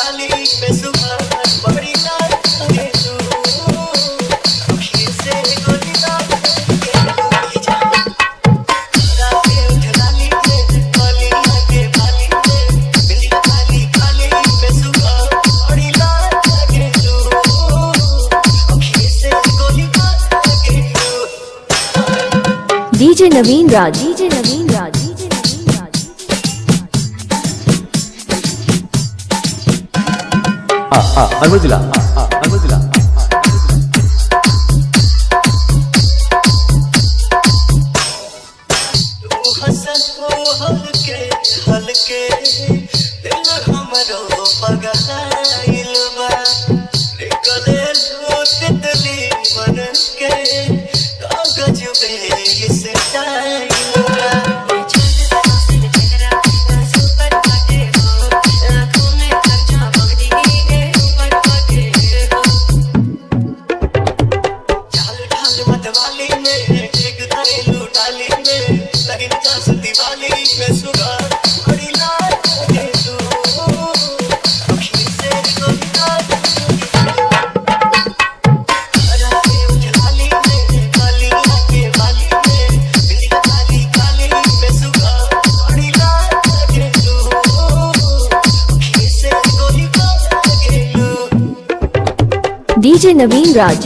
गाली पे सुबह बड़ी लाल के तू अखी से गोली दाल के तू जा रात उठ लाली पे काली के बाली पे बिल्ली काली काली पे सुबह बड़ी लाल के तू अखी से गोली दाल के तू। डीजे नवीन राज अरवल जिला हल्के हल्के दिल हमरो पगलाइल बा निकले लो तितली बन के कागज पे इस टाइल बा डीजे नवीन राज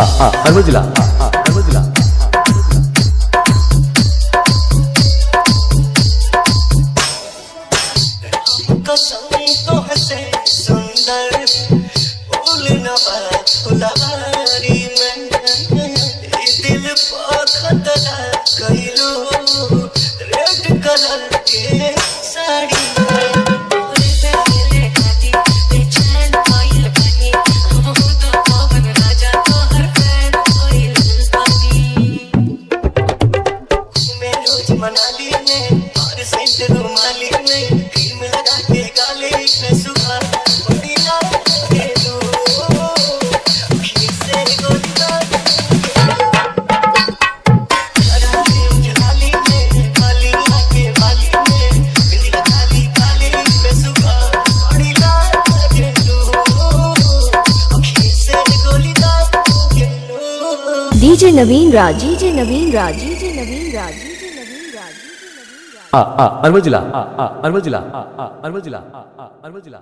अरवल जिला कसम तो हसे सुंदर फूल नवा फुलवारी में दिल पखतला कहिलो रेड कलर के साड़ी मनाली में और सेंट रुमाली में क्रीम लगा के गाले में सुबह बड़ी लाल के तू अखी से गोली दाल जलाली में काली के बाली में बिल्ली काली काली में सुबह बड़ी लाल के तू अखी से गोली दाल के तू। डीजे नवीन राज अरवल जिला